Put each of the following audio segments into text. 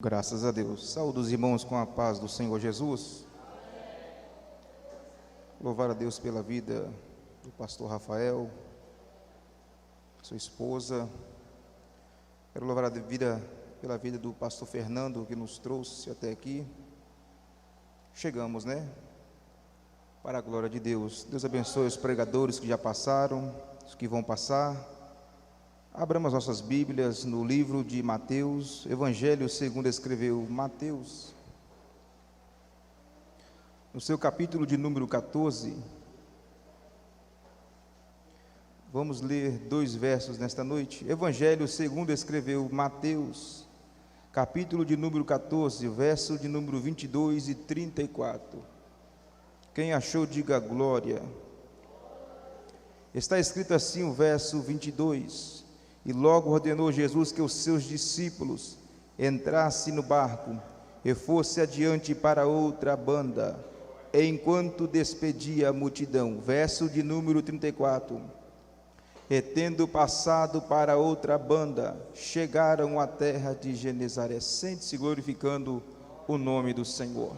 Graças a Deus. Saúde os irmãos com a paz do Senhor Jesus. Louvar a Deus pela vida do pastor Rafael, sua esposa. Quero louvar a vida pela vida do pastor Fernando, que nos trouxe até aqui. Chegamos, né? Para a glória de Deus. Deus abençoe os pregadores que já passaram, os que vão passar. Abramos nossas Bíblias no livro de Mateus, Evangelho segundo escreveu Mateus, no seu capítulo de número 14. Vamos ler 2 versos nesta noite. Evangelho segundo escreveu Mateus, capítulo de número 14, verso de número 22 e 34. Quem achou, diga glória. Está escrito assim o verso 22. E logo ordenou Jesus que os seus discípulos entrassem no barco e fosse adiante para outra banda, enquanto despedia a multidão. Verso de número 34. E tendo passado para outra banda, chegaram à terra de Genezaré. Sente-se glorificando o nome do Senhor.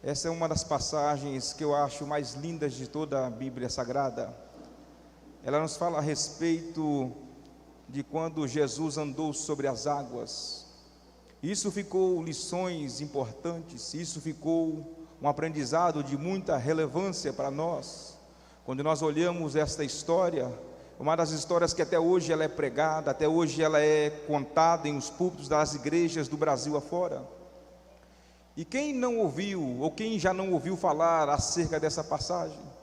Essa é uma das passagens que eu acho mais lindas de toda a Bíblia Sagrada. Ela nos fala a respeito de quando Jesus andou sobre as águas. Isso ficou lições importantes, isso ficou um aprendizado de muita relevância para nós. Quando nós olhamos esta história, uma das histórias que até hoje ela é pregada, até hoje ela é contada em os púlpitos das igrejas do Brasil afora. E quem não ouviu, ou quem já não ouviu falar acerca dessa passagem?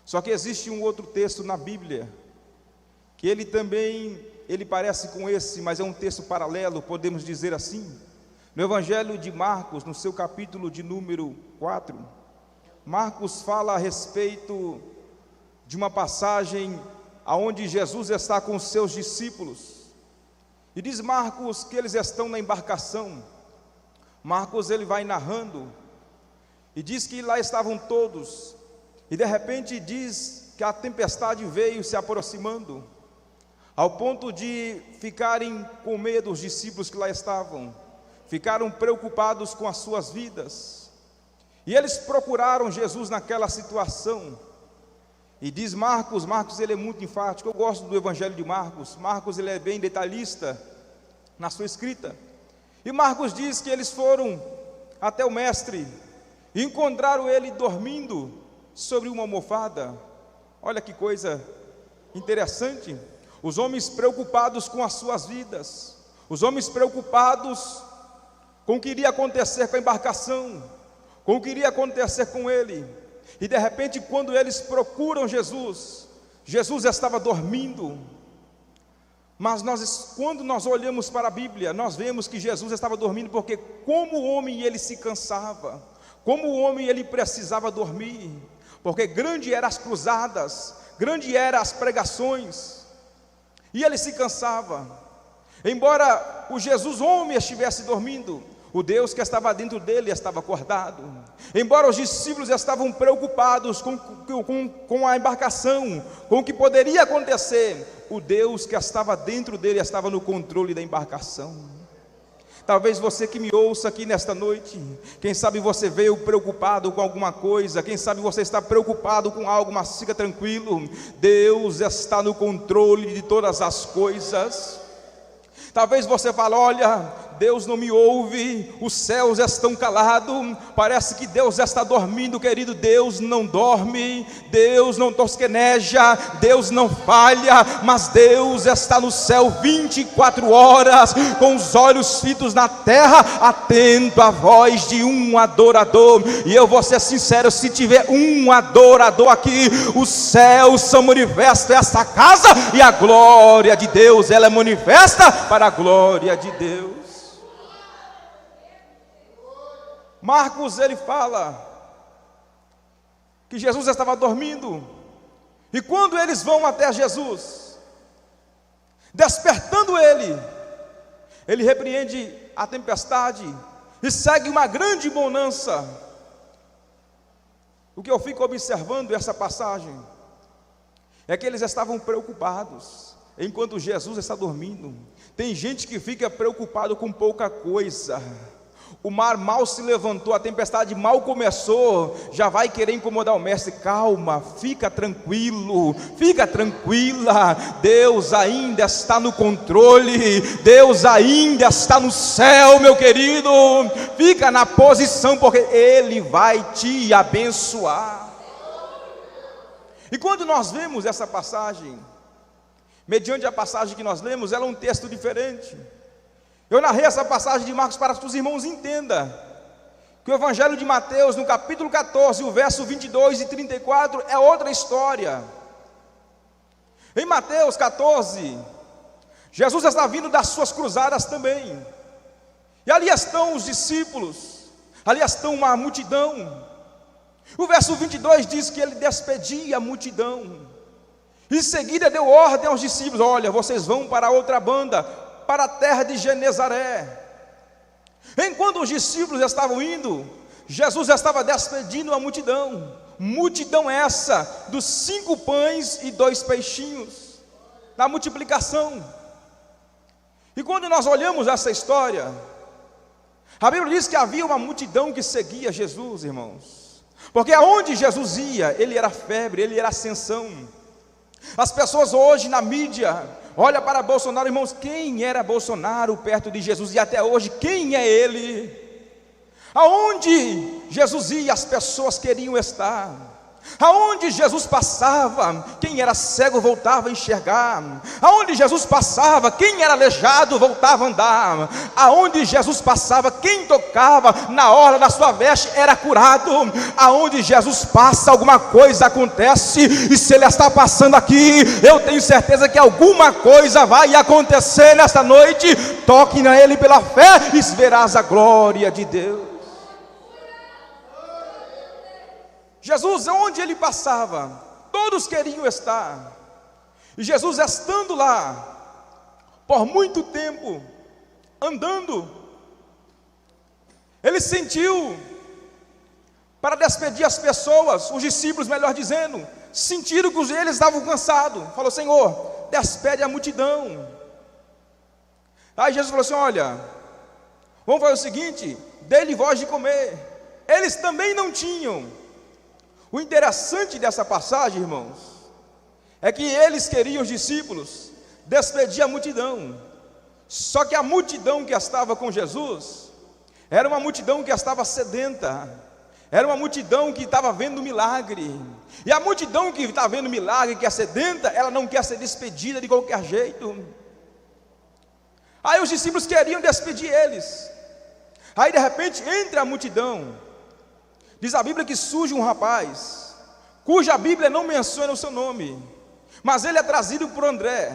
Só que existe um outro texto na Bíblia, que ele parece com esse, mas é um texto paralelo, podemos dizer assim. No Evangelho de Marcos, no seu capítulo de número 4, Marcos fala a respeito de uma passagem onde Jesus está com os seus discípulos. E diz Marcos que eles estão na embarcação. Marcos ele vai narrando, e diz que lá estavam todos. E de repente diz que a tempestade veio se aproximando, ao ponto de ficarem com medo os discípulos que lá estavam, ficaram preocupados com as suas vidas, e eles procuraram Jesus naquela situação. E diz Marcos ele é muito enfático. Eu gosto do Evangelho de Marcos. Marcos ele é bem detalhista na sua escrita, e Marcos diz que eles foram até o mestre, e encontraram ele dormindo sobre uma almofada. Olha que coisa interessante. Os homens preocupados com as suas vidas, os homens preocupados com o que iria acontecer com a embarcação, com o que iria acontecer com ele. E de repente, quando eles procuram Jesus, Jesus estava dormindo. Mas quando nós olhamos para a Bíblia, nós vemos que Jesus estava dormindo, porque como o homem ele se cansava, como o homem ele precisava dormir, porque grande eram as cruzadas, grande eram as pregações, e ele se cansava. Embora o Jesus homem estivesse dormindo, o Deus que estava dentro dele estava acordado. Embora os discípulos estavam preocupados com a embarcação, com o que poderia acontecer, o Deus que estava dentro dele estava no controle da embarcação. Talvez você que me ouça aqui nesta noite, quem sabe você veio preocupado com alguma coisa, quem sabe você está preocupado com algo, mas fica tranquilo, Deus está no controle de todas as coisas. Talvez você fale: olha, Deus não me ouve, os céus estão calados, parece que Deus está dormindo. Querido, Deus não dorme, Deus não tosqueneja, Deus não falha, mas Deus está no céu 24 horas, com os olhos fitos na terra, atento à voz de um adorador. E eu vou ser sincero, se tiver um adorador aqui, os céus são manifestos esta casa, e a glória de Deus, ela é manifesta para a glória de Deus. Marcos ele fala que Jesus estava dormindo, e quando eles vão até Jesus, despertando ele repreende a tempestade e segue uma grande bonança. O que eu fico observando essa passagem é que eles estavam preocupados, enquanto Jesus está dormindo. Tem gente que fica preocupado com pouca coisa. O mar mal se levantou, a tempestade mal começou, já vai querer incomodar o mestre. Calma, fica tranquilo, fica tranquila, Deus ainda está no controle, Deus ainda está no céu, meu querido. Fica na posição, porque Ele vai te abençoar. E quando nós vemos essa passagem, mediante a passagem que nós lemos, ela é um texto diferente. Eu narrei essa passagem de Marcos para que os irmãos entendam que o Evangelho de Mateus, no capítulo 14, o verso 22 e 34, é outra história. Em Mateus 14, Jesus está vindo das suas cruzadas também, e ali estão os discípulos, ali estão uma multidão. O verso 22 diz que ele despedia a multidão, em seguida deu ordem aos discípulos: olha, vocês vão para a outra banda, para a terra de Genezaré. Enquanto os discípulos estavam indo, Jesus estava despedindo a multidão. Multidão essa dos 5 pães e 2 peixinhos, na multiplicação. E quando nós olhamos essa história, a Bíblia diz que havia uma multidão que seguia Jesus, irmãos, porque aonde Jesus ia, ele era febre, ele era ascensão. As pessoas hoje na mídia olha para Bolsonaro, irmãos, quem era Bolsonaro perto de Jesus? E até hoje, quem é ele? Aonde Jesus ia, as pessoas queriam estar. Aonde Jesus passava, quem era cego voltava a enxergar. Aonde Jesus passava, quem era aleijado voltava a andar. Aonde Jesus passava, quem tocava na orla da sua veste era curado. Aonde Jesus passa, alguma coisa acontece. E se Ele está passando aqui, eu tenho certeza que alguma coisa vai acontecer nesta noite. Toque nele pela fé e verás a glória de Deus. Jesus, onde ele passava, todos queriam estar. E Jesus, estando lá por muito tempo, andando, ele sentiu, para despedir as pessoas, os discípulos, melhor dizendo, sentiram que eles estavam cansados. Falou: Senhor, despede a multidão. Aí Jesus falou assim: olha, vamos fazer o seguinte, dê-lhe voz de comer. Eles também não tinham. O interessante dessa passagem, irmãos, é que eles queriam, os discípulos, despedir a multidão. Só que a multidão que estava com Jesus era uma multidão que estava sedenta, era uma multidão que estava vendo milagre. E a multidão que está vendo milagre, que é sedenta, ela não quer ser despedida de qualquer jeito. Aí os discípulos queriam despedir eles. Aí de repente, entre a multidão, diz a Bíblia que surge um rapaz, cuja Bíblia não menciona o seu nome, mas ele é trazido por André,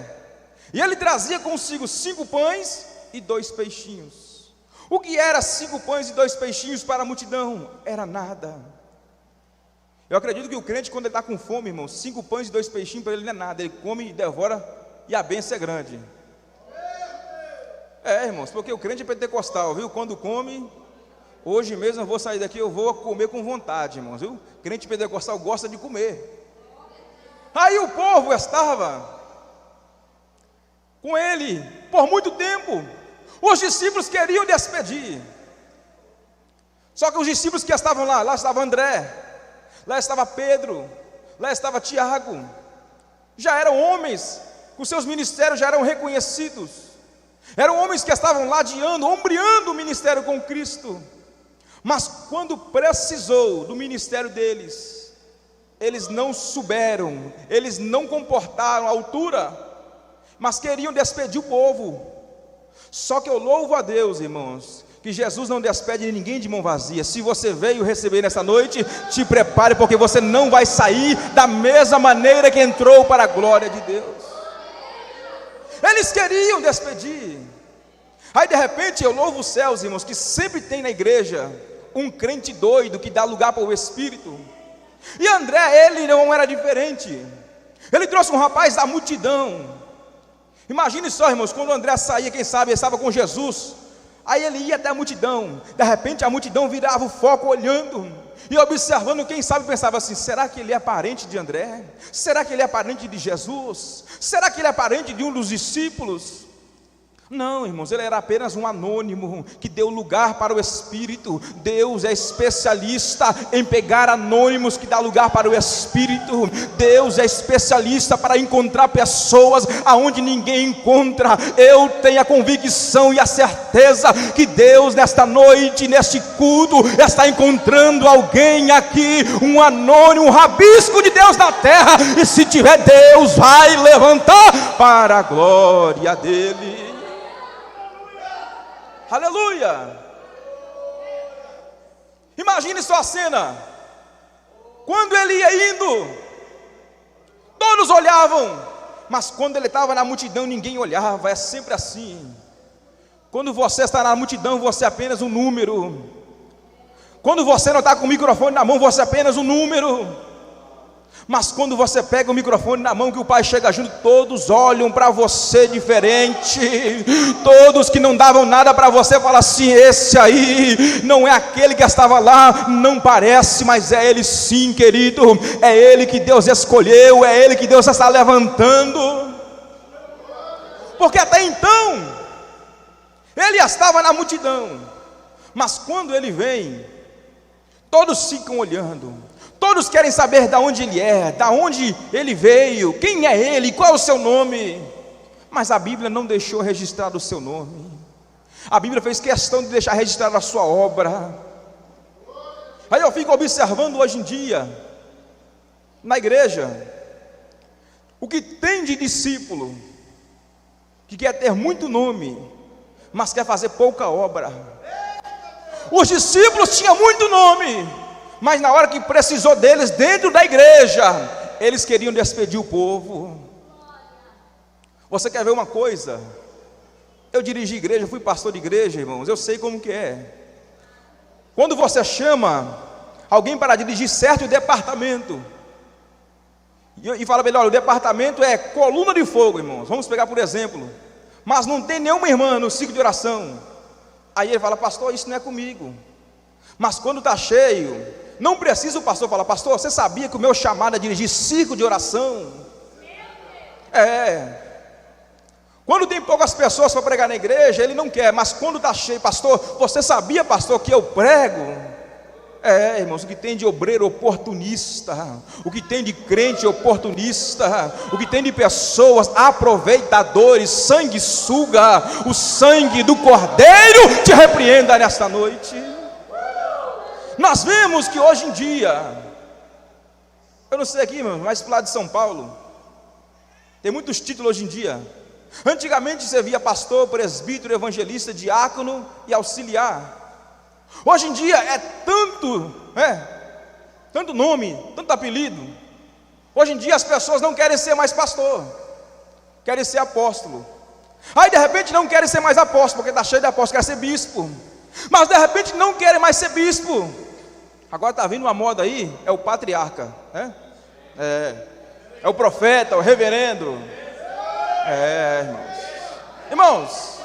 e ele trazia consigo 5 pães e 2 peixinhos. O que era 5 pães e 2 peixinhos para a multidão? Era nada. Eu acredito que o crente, quando ele está com fome, irmão, 5 pães e 2 peixinhos para ele não é nada, ele come e devora, e a bênção é grande. Irmãos, porque o crente é pentecostal, viu? Quando come... Hoje mesmo eu vou sair daqui, eu vou comer com vontade, irmãos, viu? Crente pentecostal gosta de comer. Aí o povo estava com ele por muito tempo. Os discípulos queriam despedir. Só que os discípulos que estavam lá estava André, lá estava Pedro, lá estava Tiago. Já eram homens, com seus ministérios já eram reconhecidos. Eram homens que estavam ladeando, ombreando o ministério com Cristo. Mas quando precisou do ministério deles, eles não souberam, eles não comportaram a altura, mas queriam despedir o povo. Só que eu louvo a Deus, irmãos, que Jesus não despede ninguém de mão vazia. Se você veio receber nessa noite, te prepare, porque você não vai sair da mesma maneira que entrou, para a glória de Deus. Eles queriam despedir. Aí de repente eu louvo os céus, irmãos, que sempre tem na igreja um crente doido que dá lugar para o Espírito. E André, ele não era diferente. Ele trouxe um rapaz da multidão. Imagine só, irmãos, quando André saía, quem sabe, ele estava com Jesus. Aí ele ia até a multidão. De repente a multidão virava o foco olhando. e observando, quem sabe pensava assim: será que ele é parente de André? Será que ele é parente de Jesus? Será que ele é parente de um dos discípulos? Não, irmãos, ele era apenas um anônimo que deu lugar para o Espírito. Deus é especialista em pegar anônimos que dá lugar para o Espírito. Deus é especialista para encontrar pessoas aonde ninguém encontra. Eu tenho a convicção e a certeza que Deus nesta noite, neste culto, está encontrando alguém aqui, um anônimo, um rabisco de Deus na terra, e se tiver, Deus vai levantar para a glória dele. Aleluia! Imagine só a cena. Quando ele ia indo, todos olhavam, mas quando ele estava na multidão, ninguém olhava. É sempre assim. Quando você está na multidão, você é apenas um número. Quando você não está com o microfone na mão, você é apenas um número. Mas quando você pega o microfone na mão, que o Pai chega junto, todos olham para você diferente. Todos que não davam nada para você falam assim: esse aí não é aquele que estava lá, não parece, mas é ele sim, querido. É ele que Deus escolheu, é ele que Deus está levantando. Porque até então ele estava na multidão, mas quando ele vem, todos ficam olhando. Todos querem saber de onde ele é, de onde ele veio, quem é ele, qual é o seu nome. Mas a Bíblia não deixou registrado o seu nome. A Bíblia fez questão de deixar registrada a sua obra. Aí eu fico observando hoje em dia, na igreja, o que tem de discípulo, que quer ter muito nome, mas quer fazer pouca obra. Os discípulos tinham muito nome, mas na hora que precisou deles dentro da igreja, eles queriam despedir o povo. Você quer ver uma coisa? Eu dirigi igreja, fui pastor de igreja, irmãos, eu sei como que é. Quando você chama alguém para dirigir certo departamento, e fala melhor, olha, o departamento é coluna de fogo, irmãos, vamos pegar por exemplo, mas não tem nenhuma irmã no ciclo de oração. Aí ele fala: pastor, isso não é comigo. Mas quando está cheio, não precisa o pastor falar: pastor, você sabia que o meu chamado é dirigir ciclo de oração? Quando tem poucas pessoas para pregar na igreja, ele não quer. Mas quando está cheio: pastor, você sabia, pastor, que eu prego? Irmãos, o que tem de obreiro oportunista, o que tem de crente oportunista, o que tem de pessoas aproveitadores, sanguessuga, o sangue do Cordeiro te repreenda nesta noite. Nós vemos que hoje em dia, eu não sei aqui, mas para lá de São Paulo, tem muitos títulos hoje em dia. Antigamente você via pastor, presbítero, evangelista, diácono e auxiliar. Hoje em dia é tanto nome, tanto apelido. Hoje em dia as pessoas não querem ser mais pastor, querem ser apóstolo. Aí de repente não querem ser mais apóstolo, porque está cheio de apóstolo, quer ser bispo. Mas de repente não querem mais ser bispo. Agora está vindo uma moda aí, é o patriarca, é o profeta, o reverendo. Irmãos,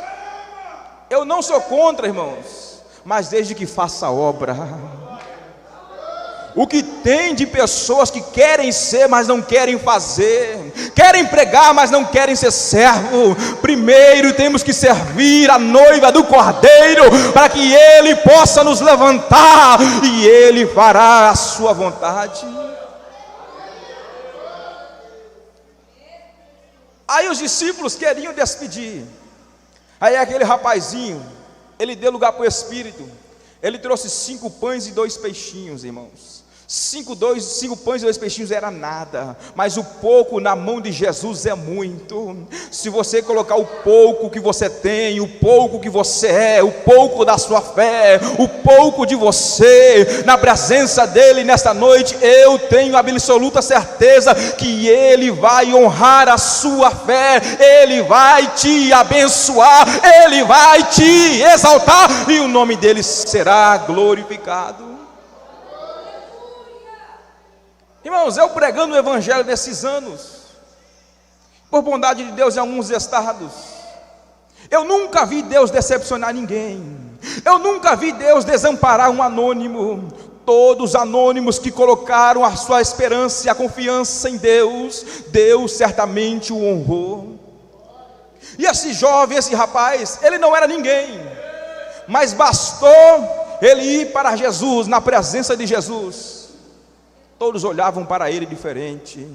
eu não sou contra, irmãos, mas desde que faça a obra. O que tem de pessoas que querem ser, mas não querem fazer, querem pregar, mas não querem ser servo. Primeiro temos que servir a noiva do Cordeiro, para que Ele possa nos levantar, e Ele fará a sua vontade. Aí os discípulos queriam despedir. Aí aquele rapazinho, ele deu lugar para o Espírito. Ele trouxe 5 pães e 2 peixinhos, irmãos. 5 pães e 2 peixinhos era nada, mas o pouco na mão de Jesus é muito. Se você colocar o pouco que você tem, o pouco que você é, o pouco da sua fé, o pouco de você, na presença dEle nesta noite, eu tenho absoluta certeza que Ele vai honrar a sua fé, Ele vai te abençoar, Ele vai te exaltar, e o nome dEle será glorificado. Irmãos, eu pregando o evangelho nesses anos, por bondade de Deus, em alguns estados, eu nunca vi Deus decepcionar ninguém, eu nunca vi Deus desamparar um anônimo. Todos anônimos que colocaram a sua esperança e a confiança em Deus, Deus certamente o honrou. E esse jovem, esse rapaz, ele não era ninguém, mas bastou ele ir para Jesus, na presença de Jesus. Todos olhavam para ele diferente.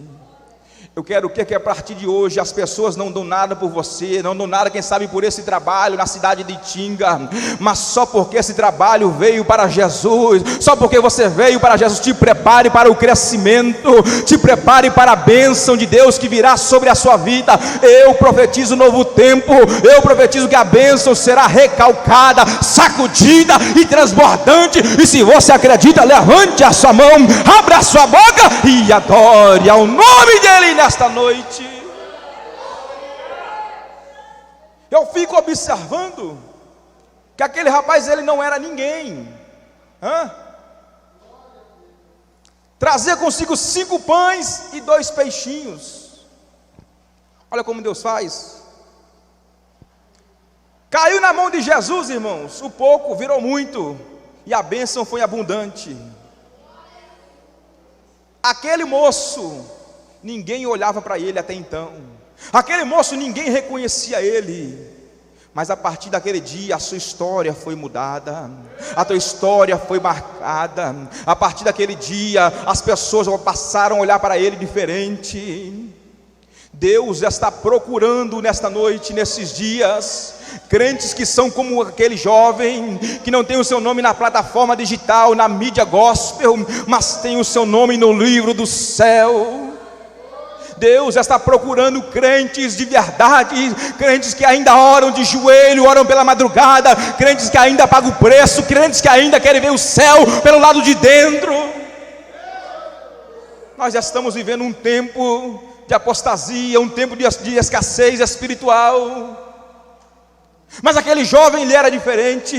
Eu quero que a partir de hoje as pessoas não dão nada por você, não dão nada, quem sabe, por esse trabalho na cidade de Itinga, mas só porque esse trabalho veio para Jesus, só porque você veio para Jesus. Te prepare para o crescimento, te prepare para a bênção de Deus que virá sobre a sua vida. Eu profetizo um novo tempo, eu profetizo que a bênção será recalcada, sacudida e transbordante. E se você acredita, levante a sua mão, abra a sua boca e adore ao nome dele nesta noite. Eu fico observando que aquele rapaz, ele não era ninguém. Trazia consigo 5 pães e 2 peixinhos. Olha como Deus faz. Caiu na mão de Jesus, irmãos, o pouco virou muito, e a bênção foi abundante. Aquele moço, ninguém olhava para ele até então. Aquele moço, ninguém reconhecia ele. Mas a partir daquele dia, a sua história foi mudada, a tua história foi marcada. A partir daquele dia, as pessoas passaram a olhar para ele diferente. Deus está procurando nesta noite, nesses dias, crentes que são como aquele jovem, que não tem o seu nome na plataforma digital, na mídia gospel, mas tem o seu nome no livro do céu. Deus está procurando crentes de verdade, crentes que ainda oram de joelho, oram pela madrugada, crentes que ainda pagam o preço, crentes que ainda querem ver o céu pelo lado de dentro. Nós já estamos vivendo um tempo de apostasia, um tempo de escassez espiritual. Mas aquele jovem, ele era diferente.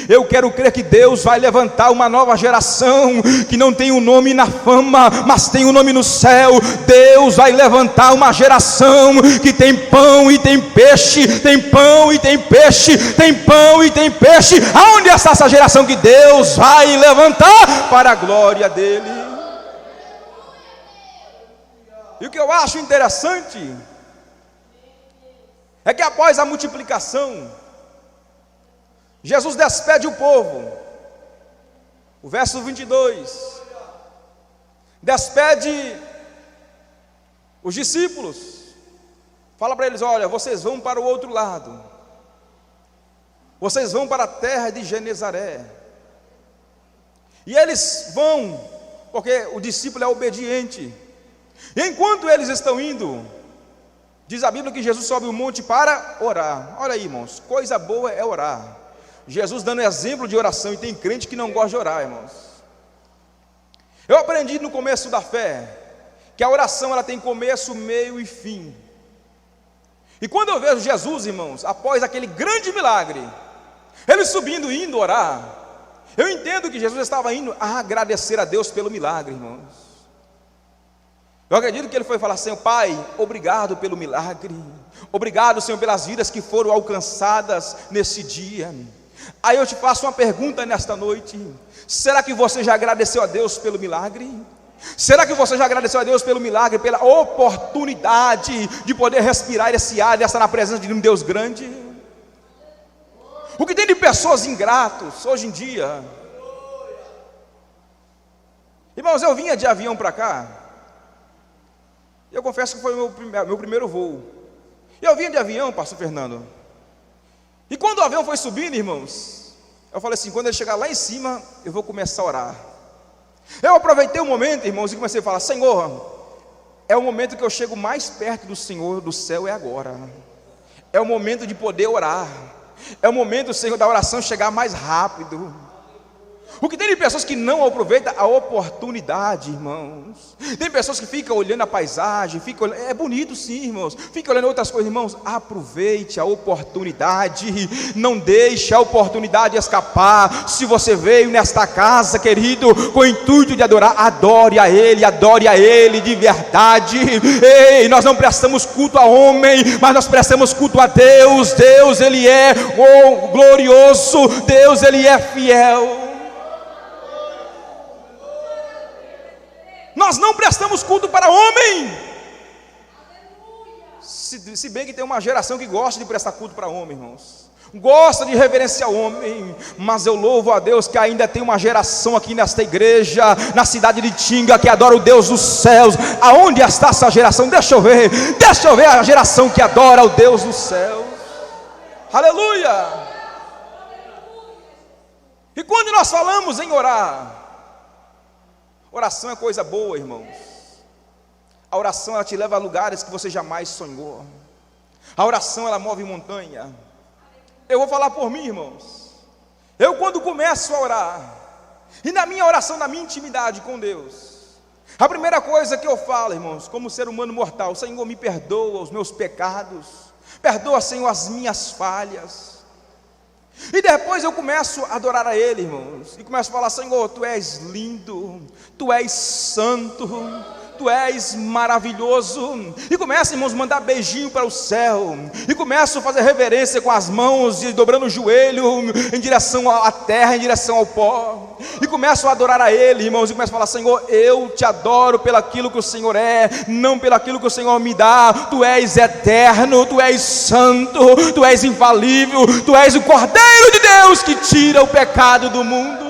Eu quero crer que Deus vai levantar uma nova geração, que não tem um nome na fama, mas tem um nome no céu. Deus vai levantar uma geração que tem pão e tem peixe, tem pão e tem peixe, tem pão e tem peixe. Aonde está essa geração que Deus vai levantar para a glória dele? E o que eu acho interessante é que após a multiplicação, Jesus despede o povo. O verso 22, despede os discípulos, fala para eles: olha, vocês vão para o outro lado, vocês vão para a terra de Genezaré. E eles vão, porque o discípulo é obediente. E enquanto eles estão indo, diz a Bíblia que Jesus sobe o monte para orar. Olha aí, irmãos, coisa boa é orar. Jesus dando exemplo de oração, e tem crente que não gosta de orar, irmãos. Eu aprendi no começo da fé que a oração, ela tem começo, meio e fim. E quando eu vejo Jesus, irmãos, após aquele grande milagre, ele subindo e indo orar, eu entendo que Jesus estava indo a agradecer a Deus pelo milagre, irmãos. Eu acredito que ele foi falar: Senhor, Pai, obrigado pelo milagre, obrigado, Senhor, pelas vidas que foram alcançadas nesse dia. Aí eu te faço uma pergunta nesta noite: será que você já agradeceu a Deus pelo milagre? Será que você já agradeceu a Deus pelo milagre, pela oportunidade de poder respirar esse ar, de estar na presença de um Deus grande? O que tem de pessoas ingratos hoje em dia? Irmãos, eu vinha de avião para cá. Eu confesso que foi o meu primeiro voo. E eu vinha de avião, pastor Fernando. E quando o avião foi subindo, irmãos, eu falei assim: quando ele chegar lá em cima, eu vou começar a orar. Eu aproveitei o momento, irmãos, e comecei a falar: Senhor, é o momento que eu chego mais perto do Senhor, do céu, é agora. É o momento de poder orar. É o momento, Senhor, da oração chegar mais rápido. O que tem de pessoas que não aproveitam a oportunidade, irmãos. Tem pessoas que ficam olhando a paisagem, ficam olhando, é bonito sim, irmãos, fica olhando outras coisas, irmãos. Aproveite a oportunidade, não deixe a oportunidade escapar. Se você veio nesta casa, querido, com o intuito de adorar, adore a Ele de verdade. Ei, nós não prestamos culto a homem, mas nós prestamos culto a Deus. Deus, Ele é glorioso, Deus, Ele é fiel. Nós não prestamos culto para homem. Se bem que tem uma geração que gosta de prestar culto para homem, irmãos, gosta de reverenciar o homem, mas eu louvo a Deus que ainda tem uma geração aqui nesta igreja, na cidade de Tinga, que adora o Deus dos céus. Aonde está essa geração? Deixa eu ver a geração que adora o Deus dos céus. Aleluia! E quando nós falamos em orar, oração é coisa boa, irmãos. A oração, ela te leva a lugares que você jamais sonhou. A oração, ela move montanha. Eu vou falar por mim, irmãos. Eu, quando começo a orar, e na minha oração, na minha intimidade com Deus, a primeira coisa que eu falo, irmãos, como ser humano mortal: Senhor, me perdoa os meus pecados, perdoa, Senhor, as minhas falhas. E depois eu começo a adorar a Ele, irmãos, e começo a falar: Senhor, Tu és lindo, Tu és santo, Tu és maravilhoso. E começa, irmãos, a mandar beijinho para o céu, e começo a fazer reverência com as mãos, e dobrando o joelho em direção à terra, em direção ao pó, e começo a adorar a Ele, irmãos, e começo a falar: Senhor, eu te adoro pelaquilo que o Senhor é, não pelaquilo que o Senhor me dá. Tu és eterno, Tu és santo, Tu és infalível, Tu és o Cordeiro de Deus que tira o pecado do mundo.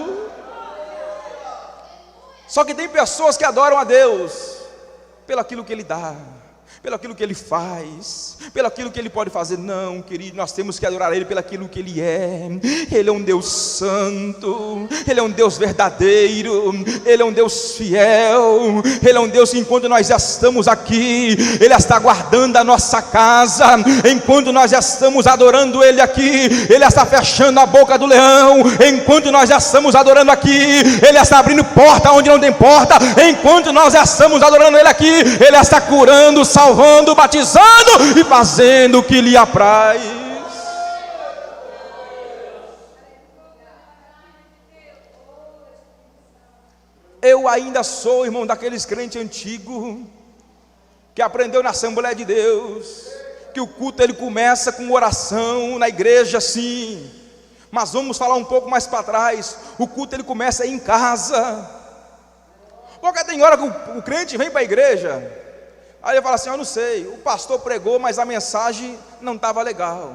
Só que tem pessoas que adoram a Deus pelo aquilo que Ele dá, pelo aquilo que Ele faz, pelo aquilo que Ele pode fazer. Não, querido, nós temos que adorar Ele pelo aquilo que Ele é. Ele é um Deus santo, Ele é um Deus verdadeiro, Ele é um Deus fiel, Ele é um Deus que, enquanto nós já estamos aqui, Ele está guardando a nossa casa. Enquanto nós já estamos adorando Ele aqui, Ele está fechando a boca do leão. Enquanto nós já estamos adorando aqui, Ele está abrindo porta onde não tem porta. Enquanto nós já estamos adorando Ele aqui, Ele está curando, salvando, batizando e fazendo o que lhe apraz. Eu ainda sou, irmão, daqueles crentes antigos que aprendeu na Assembleia de Deus que o culto ele começa com oração na igreja, sim, mas vamos falar um pouco mais para trás. O culto ele começa em casa, porque tem hora que o crente vem para a igreja, aí ele fala assim: eu não sei, o pastor pregou, mas a mensagem não estava legal.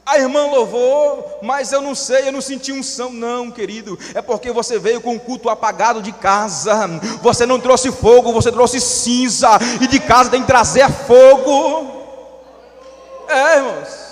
A irmã louvou, mas eu não sei, eu não senti unção. Não, querido, é porque você veio com o culto apagado de casa. Você não trouxe fogo, você trouxe cinza. E de casa tem que trazer fogo. Irmãos,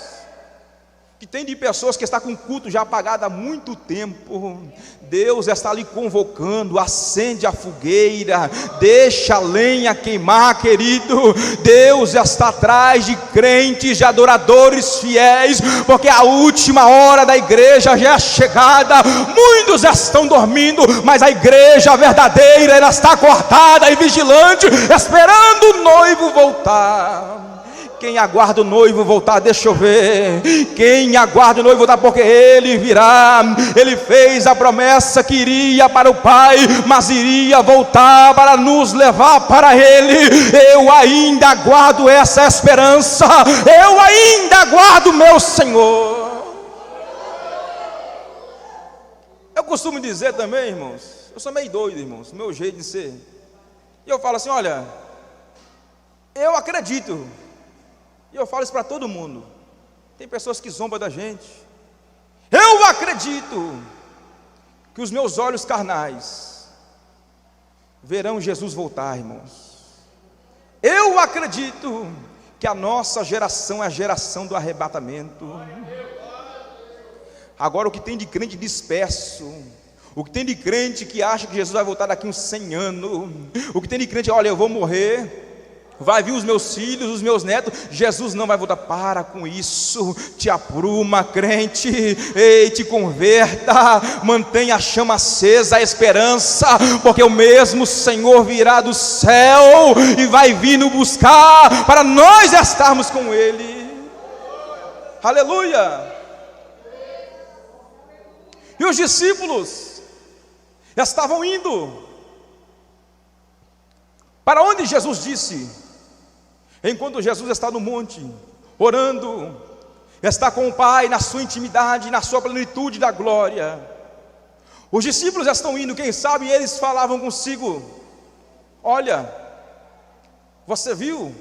que tem de pessoas que está com o culto já apagado há muito tempo. Deus está lhe convocando: acende a fogueira, deixa a lenha queimar, querido. Deus está atrás de crentes, de adoradores fiéis, porque a última hora da igreja já é chegada. Muitos já estão dormindo, mas a igreja verdadeira, ela está acordada e vigilante, esperando o noivo voltar. Quem aguarda o noivo voltar? Deixa eu ver. Quem aguarda o noivo voltar? Porque Ele virá. Ele fez a promessa que iria para o Pai, mas iria voltar para nos levar para Ele. Eu ainda aguardo essa esperança. Eu ainda aguardo meu Senhor. Eu costumo dizer também, irmãos, eu sou meio doido, irmãos, meu jeito de ser. E eu falo assim: olha, eu acredito. E eu falo isso para todo mundo. Tem pessoas que zombam da gente. Eu acredito que os meus olhos carnais verão Jesus voltar, irmãos. Eu acredito que a nossa geração é a geração do arrebatamento. Agora, o que tem de crente disperso, o que tem de crente que acha que Jesus vai voltar daqui uns 100 anos, o que tem de crente: olha, eu vou morrer, vai vir os meus filhos, os meus netos, Jesus não vai voltar. Para com isso, te apruma, crente. Ei, te converta, mantenha a chama acesa, a esperança, porque o mesmo Senhor virá do céu e vai vir nos buscar para nós estarmos com Ele. Aleluia. E os discípulos estavam indo para onde Jesus disse. Enquanto Jesus está no monte, orando, está com o Pai na sua intimidade, na sua plenitude da glória, os discípulos estão indo. Quem sabe eles falavam consigo: olha, você viu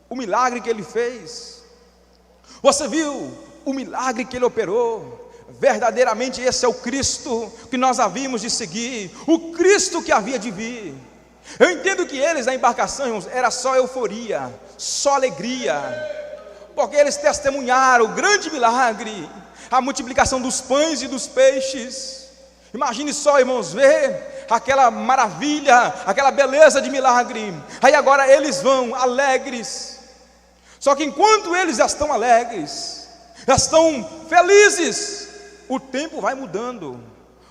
o milagre que ele fez? Você viu o milagre que ele operou? Verdadeiramente esse é o Cristo que nós havíamos de seguir, o Cristo que havia de vir. Eu entendo que eles na embarcação, irmãos, era só euforia, só alegria, porque eles testemunharam o grande milagre, a multiplicação dos pães e dos peixes. Imagine só, irmãos, ver aquela maravilha, aquela beleza de milagre. Aí agora eles vão alegres. Só que enquanto eles já estão alegres, já estão felizes, o tempo vai mudando.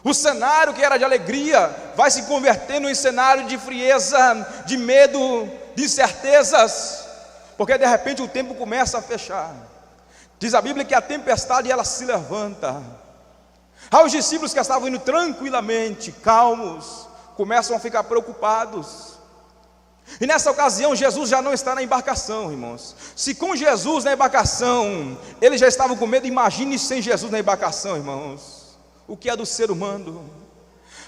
O cenário que era de alegria vai se convertendo em cenário de frieza, de medo, de incertezas, porque de repente o tempo começa a fechar. Diz a Bíblia que a tempestade ela se levanta. Os discípulos que estavam indo tranquilamente, calmos, começam a ficar preocupados. E nessa ocasião Jesus já não está na embarcação, irmãos. Se com Jesus na embarcação eles já estavam com medo, imagine sem Jesus na embarcação, irmãos. O que é do ser humano?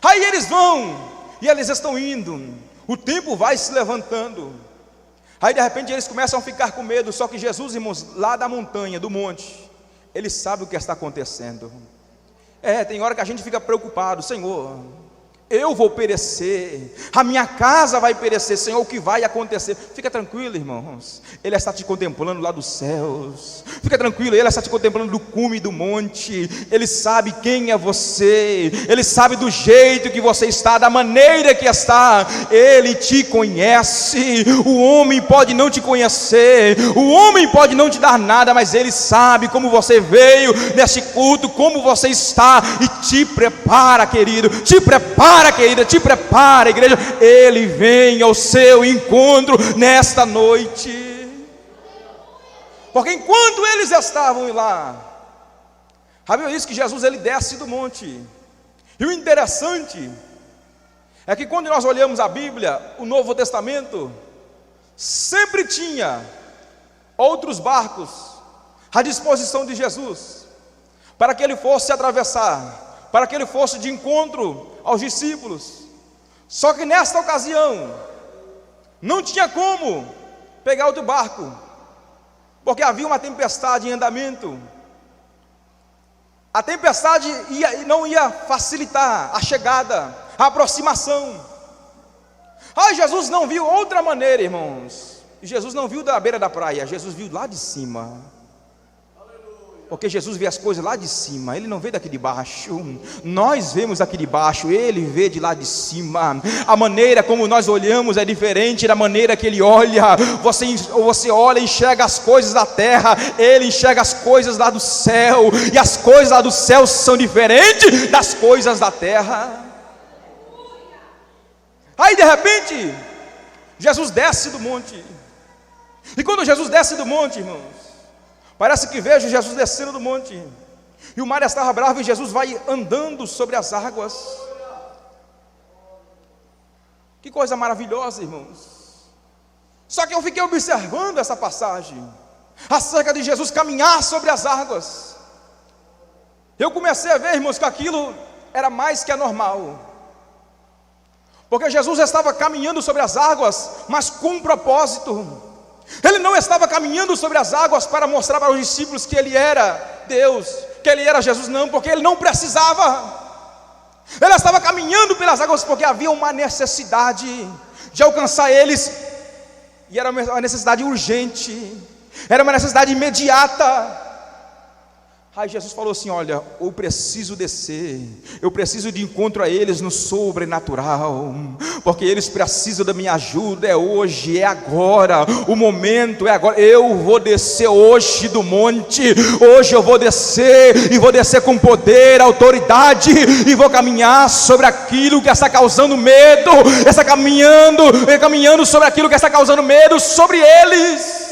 Aí eles vão, e eles estão indo, o tempo vai se levantando. Aí de repente eles começam a ficar com medo. Só que Jesus, irmãos, lá da montanha, do monte, ele sabe o que está acontecendo. Tem hora que a gente fica preocupado: Senhor, eu vou perecer, a minha casa vai perecer, Senhor, o que vai acontecer? Fica tranquilo, irmãos, Ele está te contemplando lá dos céus. Fica tranquilo, Ele está te contemplando do cume do monte. Ele sabe quem é você, Ele sabe do jeito que você está, da maneira que está. Ele te conhece. O homem pode não te conhecer, o homem pode não te dar nada, mas Ele sabe como você veio neste culto, como você está, e te prepara, querido, te prepara, querida, te prepara, igreja. Ele vem ao seu encontro nesta noite. Porque enquanto eles estavam lá, a Bíblia diz que Jesus ele desce do monte. E o interessante é que quando nós olhamos a Bíblia, o Novo Testamento sempre tinha outros barcos à disposição de Jesus, para que ele fosse atravessar, para que ele fosse de encontro aos discípulos. Só que nesta ocasião não tinha como pegar outro barco, porque havia uma tempestade em andamento. A tempestade não ia facilitar a chegada, a aproximação. Jesus não viu outra maneira, irmãos. E Jesus não viu da beira da praia, Jesus viu lá de cima. Porque Jesus vê as coisas lá de cima, Ele não vê daqui de baixo. Nós vemos daqui de baixo, Ele vê de lá de cima. A maneira como nós olhamos é diferente da maneira que Ele olha. Você olha e enxerga as coisas da terra, Ele enxerga as coisas lá do céu. E as coisas lá do céu são diferentes das coisas da terra. Aí de repente Jesus desce do monte. E quando Jesus desce do monte, irmãos, parece que vejo Jesus descendo do monte, e o mar estava bravo, e Jesus vai andando sobre as águas. Que coisa maravilhosa, irmãos. Só que eu fiquei observando essa passagem, acerca de Jesus caminhar sobre as águas. Eu comecei a ver, irmãos, que aquilo era mais que anormal, porque Jesus estava caminhando sobre as águas, mas com um propósito. Ele não estava caminhando sobre as águas para mostrar para os discípulos que Ele era Deus, que Ele era Jesus, não, porque Ele não precisava. Ele estava caminhando pelas águas porque havia uma necessidade de alcançar eles, e era uma necessidade urgente, era uma necessidade imediata. Aí Jesus falou assim: olha, eu preciso descer, eu preciso de encontro a eles no sobrenatural, porque eles precisam da minha ajuda. É hoje, é agora, o momento é agora. Eu vou descer hoje do monte, hoje eu vou descer, e vou descer com poder, autoridade, e vou caminhar sobre aquilo que está causando medo, está caminhando sobre aquilo que está causando medo sobre eles.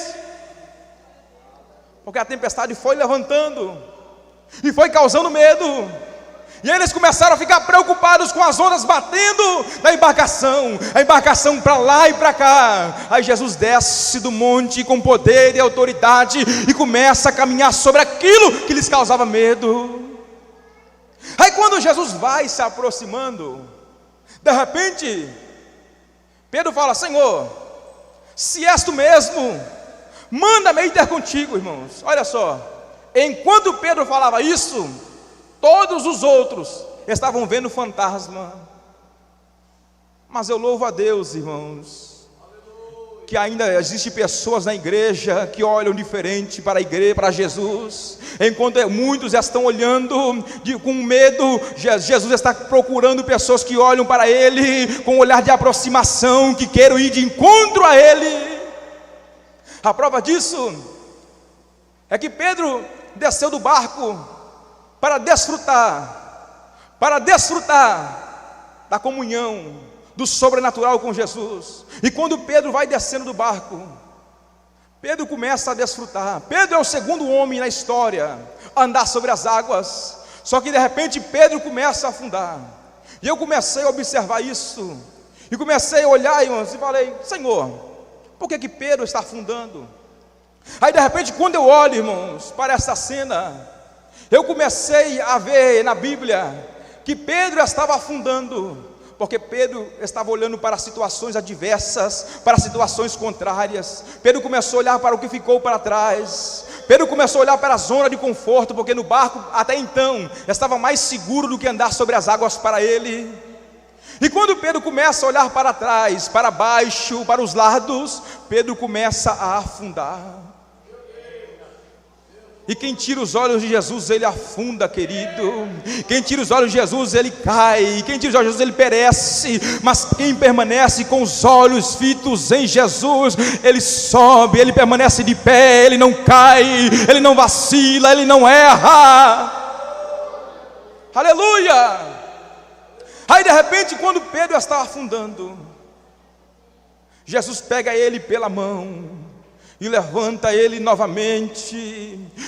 Porque a tempestade foi levantando e foi causando medo, e eles começaram a ficar preocupados com as ondas batendo na embarcação, a embarcação para lá e para cá. Aí Jesus desce do monte com poder e autoridade e começa a caminhar sobre aquilo que lhes causava medo. Aí quando Jesus vai se aproximando, de repente Pedro fala: Senhor, se és tu mesmo, manda-me ir ter contigo, irmãos. Olha só, enquanto Pedro falava isso, todos os outros estavam vendo fantasma. Mas eu louvo a Deus, irmãos, que ainda existem pessoas na igreja que olham diferente para a igreja, para Jesus. Enquanto muitos estão olhando com medo, Jesus está procurando pessoas que olham para Ele com um olhar de aproximação, que queiram ir de encontro a Ele. A prova disso é que Pedro desceu do barco para desfrutar da comunhão, do sobrenatural com Jesus. E quando Pedro vai descendo do barco, Pedro começa a desfrutar. Pedro é o segundo homem na história a andar sobre as águas. Só que de repente Pedro começa a afundar. E eu comecei a observar isso, e comecei a olhar, irmãos, e falei: Senhor, por que Pedro está afundando? Aí de repente, quando eu olho, irmãos, para essa cena, eu comecei a ver na Bíblia que Pedro estava afundando porque Pedro estava olhando para situações adversas, para situações contrárias. Pedro começou a olhar para o que ficou para trás. Pedro começou a olhar para a zona de conforto, porque no barco até então estava mais seguro do que andar sobre as águas para ele. E quando Pedro começa a olhar para trás, para baixo, para os lados, Pedro começa a afundar. E quem tira os olhos de Jesus, ele afunda, querido. Quem tira os olhos de Jesus, ele cai. Quem tira os olhos de Jesus, ele perece. Mas quem permanece com os olhos fitos em Jesus, ele sobe, ele permanece de pé, ele não cai, ele não vacila, ele não erra. Aleluia! Aí de repente, quando Pedro está afundando, Jesus pega ele pela mão e levanta ele novamente.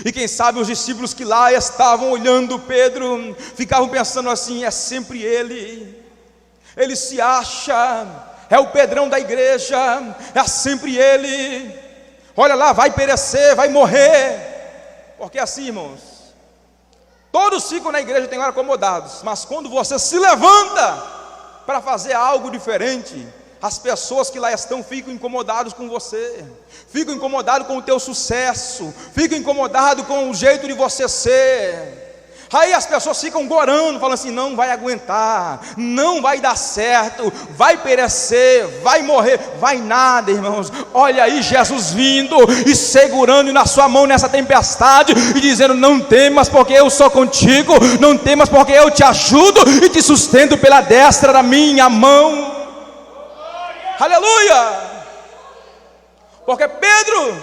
E quem sabe os discípulos que lá estavam olhando Pedro ficavam pensando assim: é sempre ele se acha, é o Pedrão da igreja, é sempre ele, olha lá, vai perecer, vai morrer. Porque assim, irmãos, todos ficam na igreja, tem hora acomodados, mas quando você se levanta para fazer algo diferente, as pessoas que lá estão ficam incomodados com você, ficam incomodados com o teu sucesso, ficam incomodados com o jeito de você ser. Aí as pessoas ficam gorando, falando assim: não vai aguentar, não vai dar certo, vai perecer, vai morrer. Vai nada, irmãos. Olha aí Jesus vindo e segurando na sua mão nessa tempestade e dizendo: não temas, porque eu sou contigo, não temas, porque eu te ajudo e te sustento pela destra da minha mão. Aleluia! Porque Pedro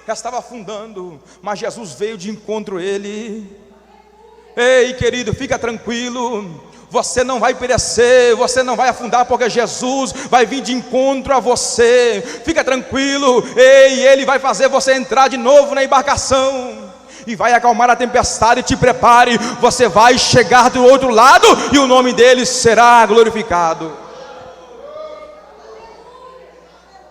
já estava afundando, mas Jesus veio de encontro a ele. Ei, querido, fica tranquilo, você não vai perecer, você não vai afundar, porque Jesus vai vir de encontro a você. Fica tranquilo, ei, Ele vai fazer você entrar de novo na embarcação e vai acalmar a tempestade. Te prepare, você vai chegar do outro lado e o nome dele será glorificado.